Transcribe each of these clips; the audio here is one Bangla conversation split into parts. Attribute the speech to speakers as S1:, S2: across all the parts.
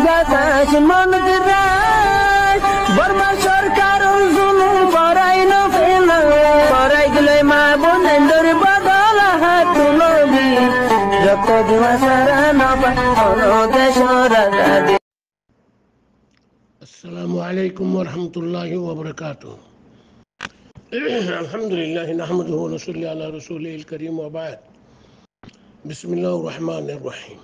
S1: বাতাস মন দিরাই বর্মা সরকার জুলুম করাই না ফেলা করাই গেলে মা বোনের বদল হাত তুলবি যত দিবা সারা না দেশ রাজা।
S2: السلام عليكم ورحمة الله وبركاته. الحمد لله نحمده ونصلي على رسوله الكريم وبعد. بسم الله الرحمن الرحيم.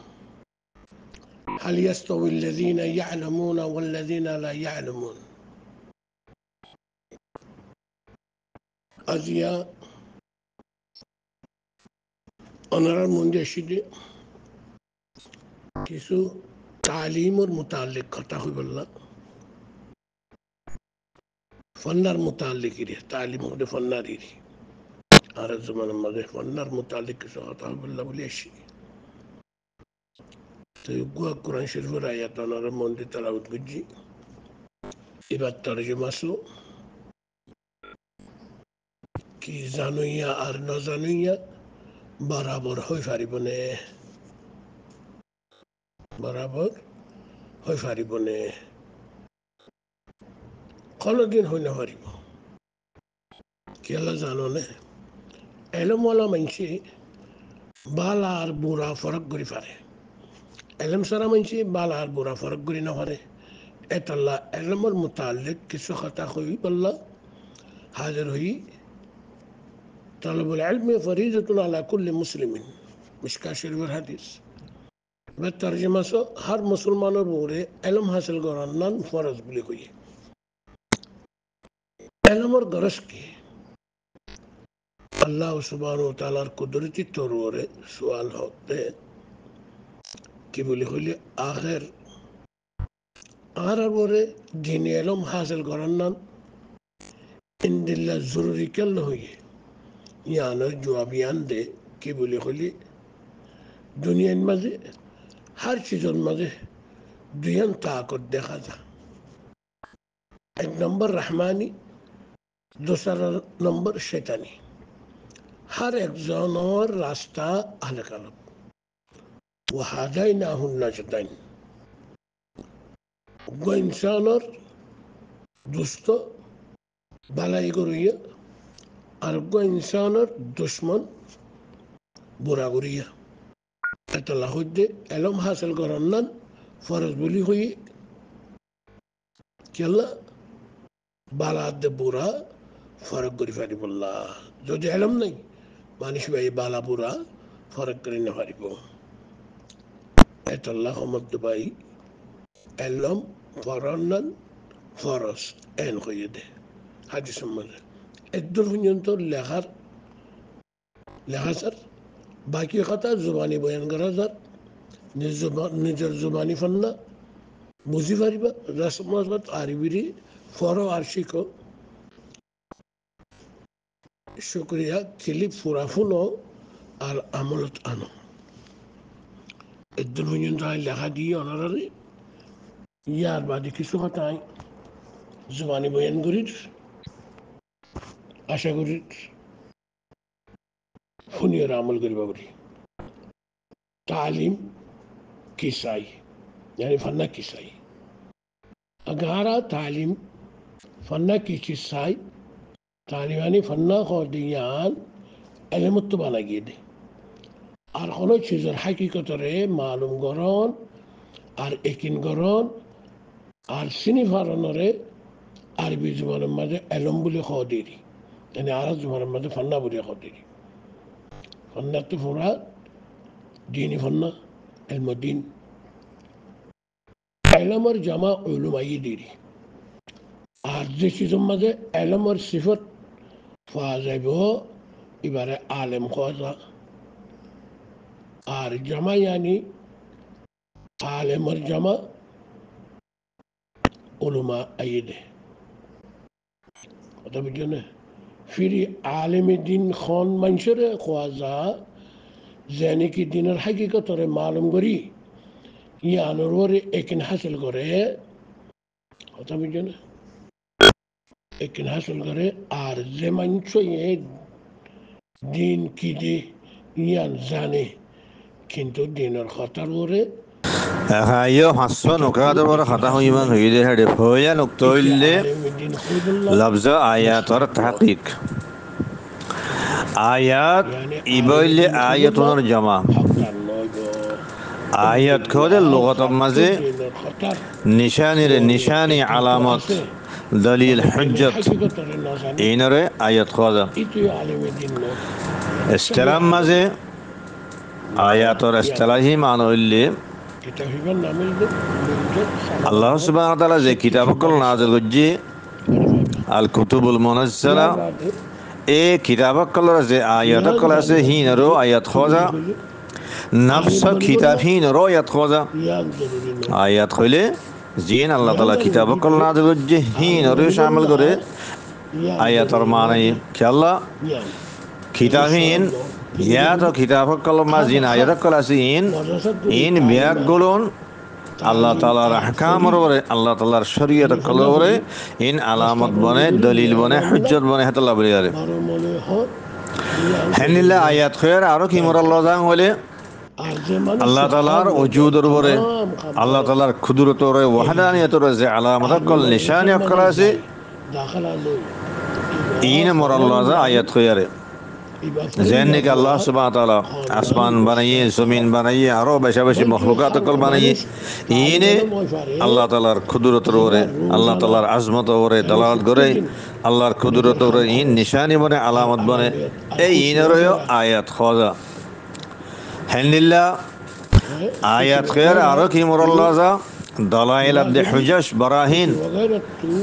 S2: هل يستوي الذين يعلمون والذين لا يعلمون؟ أزياء أنرى المنجشد كيسو تعليم المتعلق قطعه بالله فنر متعلق تعليم هو فناري على الزمان الماضي فنر متعلق قطعه بالله وليش تيقوى القرآن شريف آيات أنا رموندي تلاوت بجي إبا ترجمة سو كي زانوية أرنا زانوية برابر هوي فاربونه برابر هوي فاربونه قالوا دين هوي نفاربو كي الله زانونه علم ولا منشي بالا أربورا فرق غري فاره علم سرا منشي بالا أربورا فرق غري نفاره اتلا علم المتعلق كسو خطا خوي بالله حاضر هي طلب العلم فريضة على كل مسلم مش كاشر بالحديث بالترجمة سو هر مسلمان بورے علم حاصل کرنا فرض بلی ہوئی علم اور گرس کی اللہ سبحانہ وتعالی قدرتی طور پر سوال ہوتے کہ بلی ہوئی آخر بورے دین علم حاصل کرنا ان دل ضروری کل ہوئی یعنی جوابیان دے کہ بلی ہوئی دنیا مزے ہر چیزوں مزے دوین طاقت دیکھا تھا ایک نمبر رحمانی دوسرا نمبر شیطانی ہر ایک جانور راستہ اہل قلب وہدیناہ النجدین گو انسان اور دوستو بھلائی گرویہ اور گو انسان اور دشمن برا گرویہ اللہ خود علم حاصل کرنا فرض بلی ہوئی کہ اللہ بالات برا فرق کری فریب اللہ جو دے علم نہیں مانش بھائی بالا برا فرق کری نہ فریب ایت اللہ حمد بھائی علم فرنن فرس این خوی دے حدیث مجھے ادر ہنین تو لغر باقی خطا زبانی بیان کرا زر نجر زبانی فننا موزی فریبا رسم مزبط عربی فرو عرشی کو شکریہ کلیپ فرافونو আর আমলত আনো এর পর্যন্ত লেখা দিয়ে অনারারে ইয়ার বাদে কিছু কথা জবানি বয়ান করির আশা করি ফুনিয়র আমল করিবা বলি तालीम किसाई यानी फन्ना किसाई अगारा तालीम फन्ना की किसाई तालीम यानी फन्ना खोदियान एलमुत्तबाना गिदे আর কোনো চিজের হাকিকতরে মালুম গরণ আর একিন গরণ আর চিনি ফারণরে আরবি জবানের মাঝে এলম বলে খদিরি মানে আরব জবানের মাঝে ফান্না বলে খদিরি ফান্না তো পুরা ديني فنا المدين علم اور جمع علمائی دیری آرزی چیزوں مزے علم اور صفت فاضب ہو عبارہ عالم خوزا آر جمع یعنی عالم اور جمع علماء اید ہے خطا بجھو نے پھر عالم دین خون منشر خوزا زینی کی دینر حقیقت اور معلوم کری یا نور ایکن حاصل کرے ہوتا بھی جو نا ایکن حاصل کرے اور زمان چوئے دین کی دی یا زانے کنتو دینر خطر ورے
S3: Hayo hasso nukada bora khata huyman huyde hade foya nuktoille
S2: Alimuddin Khudullah.
S3: labza ayatar tahqiq. Ayat
S2: Yani
S3: iboyle
S2: Alimuddin
S3: ayatunar
S2: Khudullah.
S3: jama.
S2: Haktan logo.
S3: Ayat kode lugatam maze
S2: Khatar.
S3: nishani alamat dalil hujjat
S2: Hakikatare nazani.
S3: inare ayat khoda.
S2: Itu Alimuddin lo.
S3: Istilam maze ayator istilahi mano illi
S2: Kitabiban namildi.
S3: Allah subhanahu wa ta'ala ze kitabakul nazil gujji al-kutubul munazzala e kitabakul ze ayatakul ase hinaro ayat khoda nafsa kitab hinaro ayat khoda ayat khole zin Allah ta'ala kitabakul nazil gujji hinaro shamil gore ayator manai ki Allah kitabin ya to kitabakul mazin ayatakul ase in biagulun Allah Ta'ala ahkam ore Allah Ta'ala shariat kolore in alamat bone dalil bone hujjat bone hatalla bari henilla ayat khair aro ki murallah jang hole Allah Ta'ala wujudur bore Allah Ta'ala kudrat ore wahdaniyat ore ze alamat kol nishani akalasi in murallah ayat khair ज़हन के अल्लाह सुब्हानहू तआला आसमान बनाइए ज़मीन बनाइए आरो बशा-बशी मखलूक़ात कल बनाइए इने अल्लाह ताला कुदरत रोरे अल्लाह ताला अज़मत रोरे दलालत करे अल्लाह कुदरत रोरे इन निशानी बने अलामत बने ए इने रोयो आयत खोजा हल्लिल्लाह आयत खैर आरो की मुरल्लाज़ा दलाइल अब्द हुजज बराहीन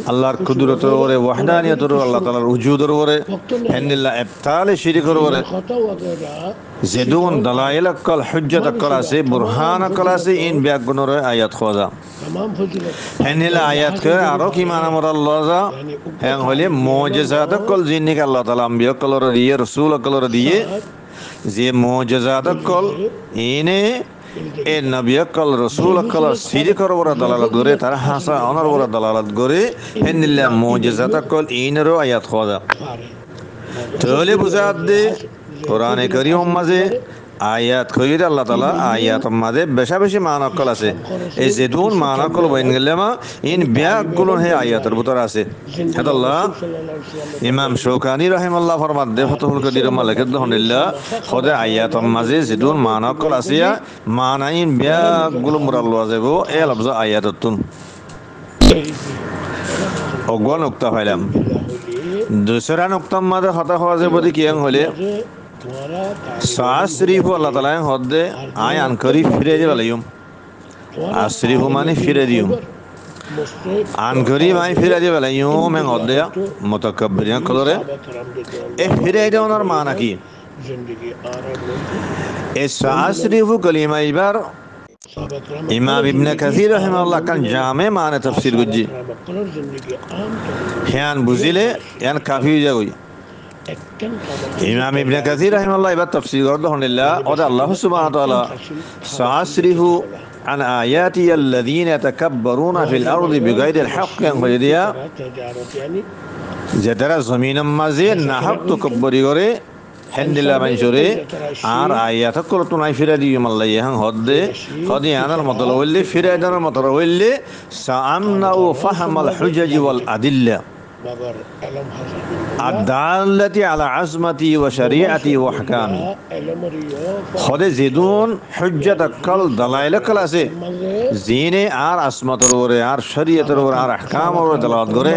S3: अल्लाह कुदरत रोरे वहदानियत रोरे अल्लाह ताला वजूद रोरे हन्निल्ला इब्ताल शिरक रोरे ज़िदून दलाइल कल हुज्जत कलासे बुरहान कलासे इन ब्यागुन रोरे आयत खोजा हन्निल्ला आयत के आरो की माना मुरल्लाज़ा हैं होले मौजज़ात कल जिन्नी का अल्लाह ताला अंबिया कल रोरिये रसूल कल रोरिये ज़े मौजज़ात कल इने ए नबी कल रसूल कल सिद्दीक़ वर दलालत करे तारा हासा अनर वर दलालत करे हन्निल्ला मौजज़ात कल इनरो आयत खोजा तोले बुजात दे कुरान करीम मजे आयत खोइर अल्लाह ताला आयत मजे बेशा-बेशी माना कल आसे ए ज़िदून माना कल बइन गेलेमा इन ब्याग गुलन है आयतर बुतर आसे अल्लाह इमाम शौकानी रहमतुल्लाह फरमात दे फतहुल कदीर मालिकत हल्ला खुदा आयत मजे ज़िदून माना कल आसिया माना इन ब्याग गुलन मुरल्ला जेबो ए लफ्ज़ आयततुन ओगवा नुक्ता फाइलम दूसरा नुक्ता मजे खता खवाजे बदि कियंग होले सासरीफु अल्लाह ताला हद्दे आयान करी फिरे दे वालेयुम आसरीफु माने फिरे दियुम आन करी माने फिरे दे वालेयुम में हद्दे मुतकब्बिरिन कलरे ए फिरे दे ओनर माना की ए सासरीफु कलिमा इबार इमाम इब्न कसीर रहमतुल्लाह kan जामे माने तफसीर गुज्जी यान बुझिले यान काफी जागोई इमाम इब्न कसीर रहमतुल्लाह इबार तफसीर करदो हल्ला और अल्लाह सुब्हानहू तआला सासरिहु अन आयाति अल्लज़ीना यतकब्बरूना फिल अर्दि बिगैरिल हक़ वजदिया जदरा ज़मीन मज़े नाहक तकब्बरी करे हन्दिल्ला मंशूरे आर आयत को तो नहीं फिर दी मल्ला यहां हद्दे हदी आनर मतलब वल्ले फिर आदर मतलब वल्ले सामना व फहम अल हुजज वल अदिल्ला الدالة على عظمتي وشريعتي وأحكامي خود زيدون حجة كل دلائل كلاسي زينة آر عظمت روره آر شريعت روره آر أحكام روره دلالت غره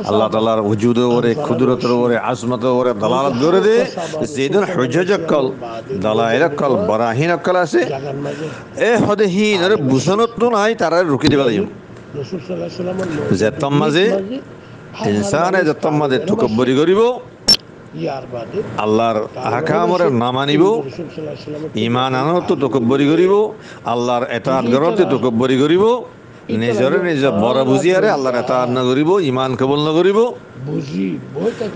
S3: الله تعالى وجود روره قدرت روره عظمت روره دلالت غره ده زيدون حجة كل دلائل كل براهين كلاسي إيه خود هي نر بوسنت نون هاي ترى ركي دي باليوم زتم مزه इंसान है जब मदे तकब्बरी करिबो अल्लाहर अहकामर ना मानिबो ईमान आनो तो तकब्बरी करिबो अल्लाहर इताअत करो तो तकब्बरी करिबो निजर निज बड़ा बुझी आरे अल्लाहर इताअत न करिबो ईमान कबूल न करिबो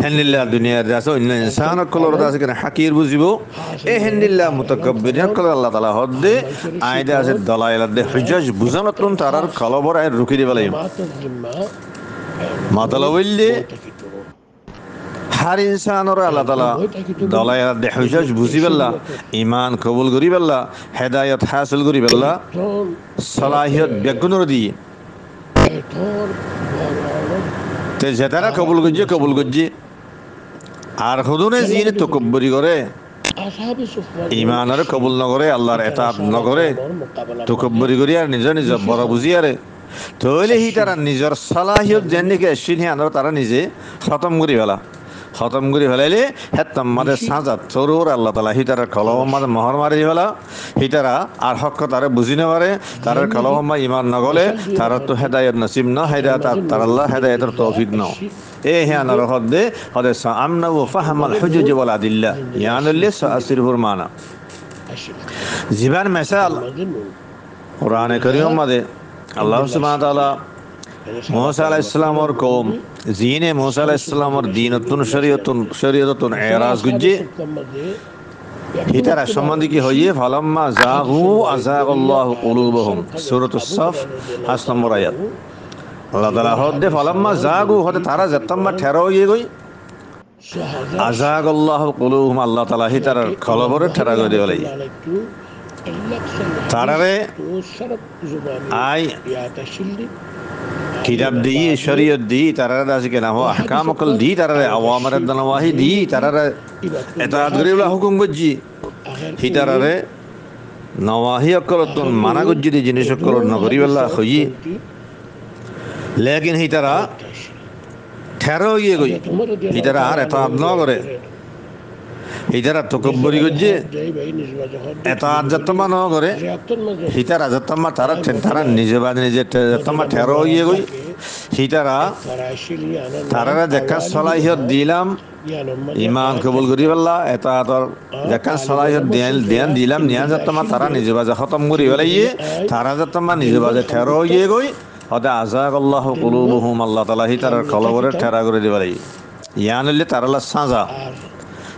S3: हन्निल्ला दुनिया दासो इंसान कलर दास के हकीर बुझिबो ए हन्निल्ला मुतकब्बिर कल अल्लाह ताला हद्दे आयदा से दलाइल दे हुज्जज बुझनतुन तारार कलबर आय रुकी दिबलाय मतलबुल्ले har insanor Allah taala dalayat de hujaj buzi bella iman qabul kori bella hidayat hasil kori bella salahiyat begunor di te jetara qabul gojje আর হুদুনে জিনে তকব্বরি করে ইমানের কবুল নগরে আল্লাহর এতাত নগরে তকব্বরি করি আর নিজে নিজে বড় বুঝি আরে তাহলে হি তারা নিজের সালাহিয়ত যেনকে এসিনি আনার তারা নিজে খতম করি ফেলাইলে হেতাম মাদের সাজা তরুর আল্লাহ তালা হি তারা কলম মাদের মহর মারি ফেলা হি তারা আর হক তারা বুঝি না পারে তার কলম ইমান নগলে তারা তো হেদায়ত নসিব ন হেদায়ত তার আল্লাহ হেদায়তের তৌফিক ন এ হ্যাঁ নরহদে হদে সামনা ও ফাহমাল হুজুজ ওয়াল আদিল্লা ইয়ানুল্লি সাসিরহুর মানা জীবন মিসাল কোরআনে কারীম মাদে আল্লাহ সুবহানাহু ওয়া তাআলা मूसा अलैहिस्सलामर कौम जीने मूसा अलैहिस्सलामर दीनतुन शरीयतुन एराज गुज्जे हितारा संबंधी की होइए फलम्मा जागू अज़ागल्लाहु कुलूबहुम सूरतुस सफ 8 नंबर आयत अल्लाह ताला होदे फलम्मा जागू होदे तारा जत्तम्मा ठहरो ये गई अज़ागल्लाहु कुलूबहुम अल्लाह ताला हितारा खलबरे ठहरा गई देवलाई तारारे आई কিতাব দিয়ে শরীয়ত দিয়ে তারা আজকে না হওয়া আহকাম অকল দিয়ে তারা আওয়ামর নওয়াহি দিয়ে তারা এতাআত করিবলা হুকুম গজ্জি হি তারা নওয়াহি অকল তুন মানা গজ্জি দি জিনিস অকল নগরিবলা হই লেকিন হি তারা ঠেরো গিয়ে গই হি তারা আর এতাআত ন করে হি তারা তকব্বরি গজ্জি এতাআত যতমা ন করে হি তারা যতমা তারা নিজে বাদ নিজে যতমা ঠেরো গিয়ে গই হি তারা দেখা সলাহিয়ত দিলাম ইমান কবুল করি বললা এতাআতর দেখা সলাহিয়ত দিলাম নিয়া যতমা তারা নিজে বাজে খতম করি বলাইয়ে তারা যতমা নিজে বাজে ঠেরো গিয়ে গই হদে আযাগাল্লাহু কুলুবুহুম আল্লাহ তাআলা হি তারা কলবরে ঠেরা করে দিবালাই ইয়ানুল্লি তারালা সাজা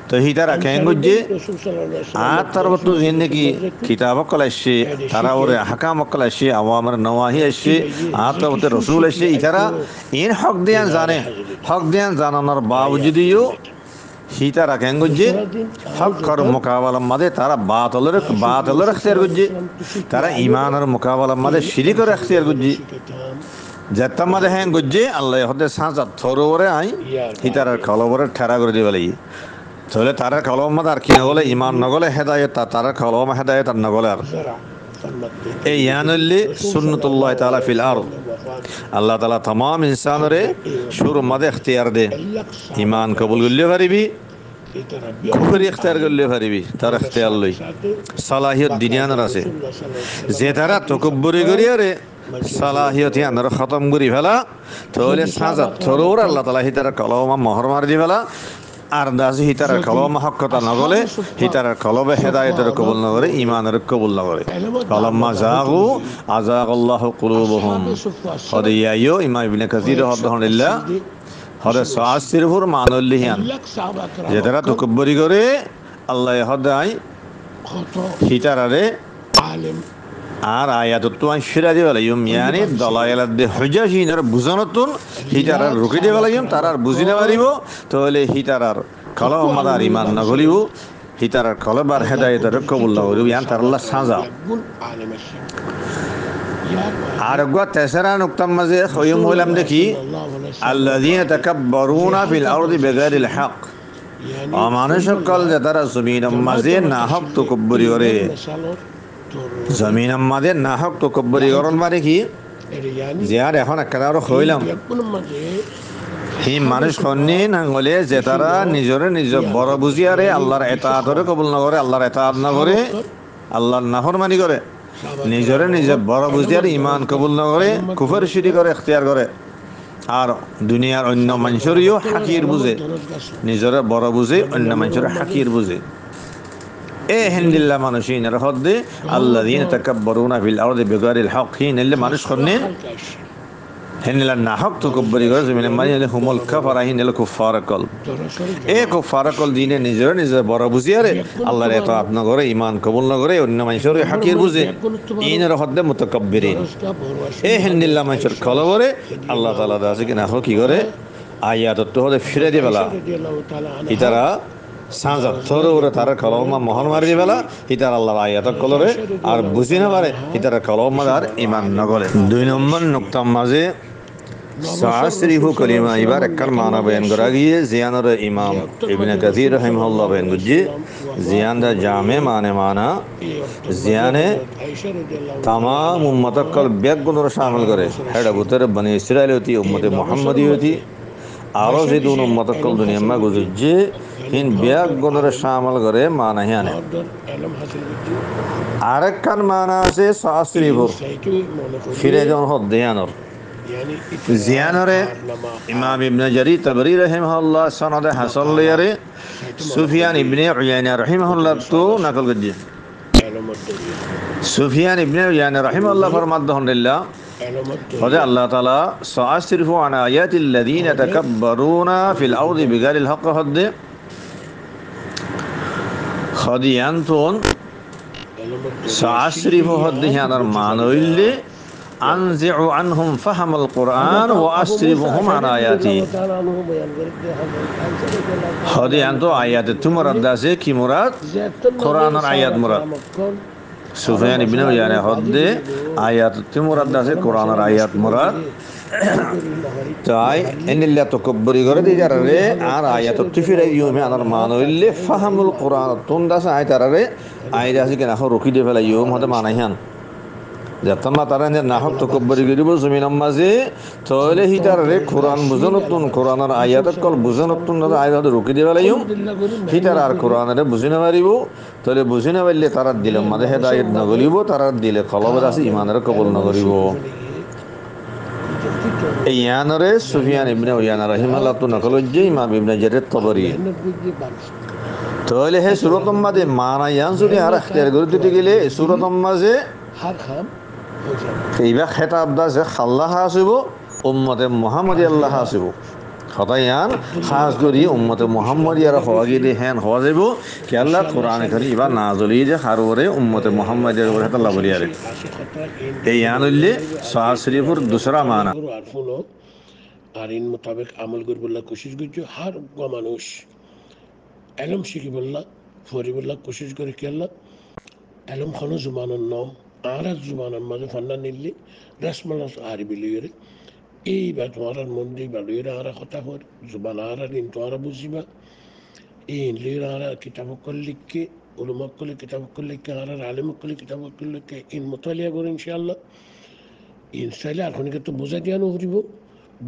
S3: তো হি তারা কেন গুজ্জে আর তার বতু জিন্নে কি কিতাব কলাইছে তারা ওরে হাকাম কলাইছে আওয়ামর নওয়াহি আসে আর তার বতু রাসূল আসে ইতারা ইন হক দিয়ান জানানোর বাবজুদিও হি তারা কেন গুজ্জে হক কর মুকাবালা মাদে তারা বাতিলের ইখতিয়ার গুজ্জে তারা ঈমানের মুকাবালা মাদে শিরকের ইখতিয়ার গুজ্জে যেতাম মাদে হ্যাঁ গুজ্জে আল্লাহ হদে সাজা থরোরে আই হি তারা কলবরে ঠেরা করে দিবালাই তাহলে তারা কলম আর কি নগলে ইমান নগলে হেদায়ত তারা কলম হেদায়ত আর নগলে আর এই ইয়ানুল্লি সুন্নাতুল্লাহ তাআলা ফিল আরদ আল্লাহ তাআলা तमाम ইনসানরে শুরু মাদে ইখতিয়ার দে ইমান কবুল করলে পারিবি কুফর ইখতিয়ার করলে পারিবি তার ইখতিয়ার লই সালাহিয়ত দুনিয়ার আছে যে তারা তাকাব্বুরি করি আরে সালাহিয়ত ইয়ানর খতম করি ফেলা তাহলে সাজা থরুর আল্লাহ তাআলা হিতার কলম মোহর মার দি ফেলা আর দাজি হিতার কলম হকতা নগলে হিতার কলবে হেদায়েতের কবুল নগরে ইমানের কবুল নগরে কলম্মা জাগু আযাগাল্লাহু কুলুবুহুম হদিয়ায়ো ইমাম ইবনে কাসির রাহিমাহুল্লাহ হদে সাসিরহুর মানুল্লিহিয়ান যেতারা তকব্বরি করে আল্লাহ হদাই হিতারারে আলেম আর আয়াতত আশরা দিবালাইম ইয়ানি দলায়ালাত দে হুজাজিনের বুজানতুন হিতারার রুকি দিবালাইম তারার বুঝিনা পারিব তাহলে হিতারার কলম মাদার ইমান না গলিব হিতারার কলবার হেদায়েতের কবুল না করিব ইয়ান তার আল্লাহ সাজা আর গো তেসরা নুকতার মাঝে খয়ম হইলাম দেখি আল্লাযীনা তাকাব্বারুনা ফিল আরদি বিগাইরিল হক মানুষ সকল যে তারা জমিনের মাঝে না হক তকব্বরি করে জমিন আমাদের না হক তো কব্বরি গরল মারে কি যে আর এখন একটা হইলাম হি মানুষ কন্যে নাঙ্গলে যে তারা নিজ বড় বুঝিয়ারে আল্লাহর এতাআতরে কবুল না করে আল্লাহর এতাআত না করে আল্লাহর নাফরমানি করে নিজে বড় বুঝিয়ারে ইমান কবুল না করে কুফর শিরিক করে ইখতিয়ার করে আর দুনিয়ার অন্য মানুষেরও হাকির বুঝে নিজরে বড় বুঝে অন্য মানুষের হাকির বুঝে এ হিন্দিল্লা মানুষিনের হদ্দে আল্লাযীনা তাকাব্বারুনা ফিল আরদি বিগাইরিল হক হিনলে মানুষ কন্নে হিনলা না হক তকব্বরি করে জমিনে মানে হুমুল কাফারা হিনলে কুফার কল এ কুফার কল দিনে নিজে বড় বুঝিয়ারে আল্লাহর ইতাআত না করে ঈমান কবুল না করে অন্য মানুষের হাকির বুঝে ইনের হদ্দে মুতাকাব্বিরিন এ হিন্দিল্লা মানুষের কলবরে আল্লাহ তাআলা দাসে কি না কি করে আয়াতটো হলে ফিরে দি বেলা ইতারা সাঁজা থরে ওরে তার কলমা মহল মারি দি বেলা ইতার আল্লাহর আয়াত কলরে আর বুঝি না পারে ইতার কলমা আর ইমান নগরে 2 নম্বর নুকতা মাঝে সাশরিফু কলিমা এবার একখান মানা বয়ান করা গিয়ে জিয়ানর ইমাম ইবনে কাসির রাহিমাহুল্লাহ বয়ান করছে জিয়ানদা জামে মানে মানা জিয়ানে তামাম উম্মতকল ব্যাগুণর শামিল করে হেডা বুতরে বনি ইসরাইল হতি উম্মতে মুহাম্মদি হতি আরো যে দুন উম্মতকল দুনিয়া মা গুজে হিন ব্যাগুণর শামিল করে মানা হিয়ানে আরেকখান মানা আছে সাশরিফু ফিরে জন হদ জিয়ানর জিয়ানরে ইমাম ইবনে জারির তাবরি রাহিমাহুল্লাহ সনদে হাসান লিয়ারে সুফিয়ান ইবনে উয়াইনা রাহিমাহুল্লাহ তো নকল করছে সুফিয়ান ইবনে উয়াইনা রাহিমাহুল্লাহ ফরমাদ আলহামদুলিল্লাহ হযরত আল্লাহ তাআলা সাআসরিফু আন আয়াতিল্লাযীনা তাকাব্বারুনা ফিল আরদি বিগাইরিল হক হদ খদিয়ানতুন সাআসরিফু হদ হিয়ানার মানইল্লে আনজিউ আনহুম ফাহামাল কুরআন ওয়া আসরিফুহুম আন আয়াতি হদিয়ান তো আয়াতে তুমরাদ আছে কি মুরাদ কোরআনের আয়াত মুরাদ সুফিয়ান ইবনে উয়াইনা হদ্দে আয়াত তুমরাদ আছে কোরআনের আয়াত মুরাদ তাই এনিল্লা তাকাব্বুরি করে দিজারে আর আয়াত তিফিরে ইউমে আনার মানইল্লে ফাহামুল কুরআন তুনদাস আয়াতারে আইরা আছে কেন রুকি দে ফেলা ইউম হতে মানাইহান যতনা তারা নাহক তকব্বরি গরিব জমিন মাঝে তাহলে হিতারে কোরআন বুঝনতুন কোরআনের আয়াত কল বুঝনতুন আয়াত রুকি দিবা লাইম হিতার আর কোরআনের বুঝিনা পারিব তাহলে বুঝিনা পারলে তারা দিলে মাঝে হেদায়েত নগলিব তারা দিলে কলবের আছে ইমানের কবুল নগরিব এই ইয়ানরে সুফিয়ান ইবনে উয়াইনা রাহিমাহুল্লাহ তো নকল যে ইমাম ইবনে জারির তাবরি তাহলে হে সূরাত মাঝে মানা ইয়ান যদি আর ইখতিয়ার করে দিতে গেলে সূরাত মাঝে
S2: হার খাম
S3: এইবা খেতাব দা যে আল্লাহ আসিব উম্মতে মুহাম্মদি আল্লাহ আসিব খতায়ান খাস করি উম্মতে মুহাম্মদি আর হওয়াগিরি হেন হওয়া যাব কি আল্লাহ কোরআন করি এবার নাজলি যে হারুরে উম্মতে মুহাম্মদি আর কথা আল্লাহ বলি আরে এই আনলে সাহাব শরীফের দুসরা মানা
S2: আর ইন মোতাবেক আমল করবল্লা কোশিশ করছো হার মানুষ এলম শিখিবল্লা ফরিবল্লা কোশিশ করে কি আল্লাহ এলম খানো জুমানের নাম আর জুমানের মাঝে ফান্না নিলে রসমালাস আর বিলিয়ে এইবার তোমার মন্দির বালুয়ের আর কথা হর জুবান আর ইন তো আর বুঝিবা এই লির আর কিতাবকল লিখকে উলুমকলে কিতাবকল লিখকে আর আলিমকলে কিতাবকল লিখকে ইন মোতালিয়া করে ইনশাআল্লাহ ইনশাআল্লাহ আর খনিকে তো বোঝা দিয়ে আনো ফুরিব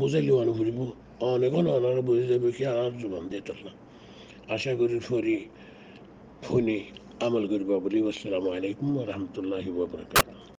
S2: বোঝাইলেও আনো ফুরিব অনেক অনারা বুঝে যাবে কি আর জুবান দিয়ে না আশা করি ফরি ফোনে আমল করবা বলি আসসালামু আলাইকুম ওয়া রাহমাতুল্লাহি ওয়া বারাকাতুহু।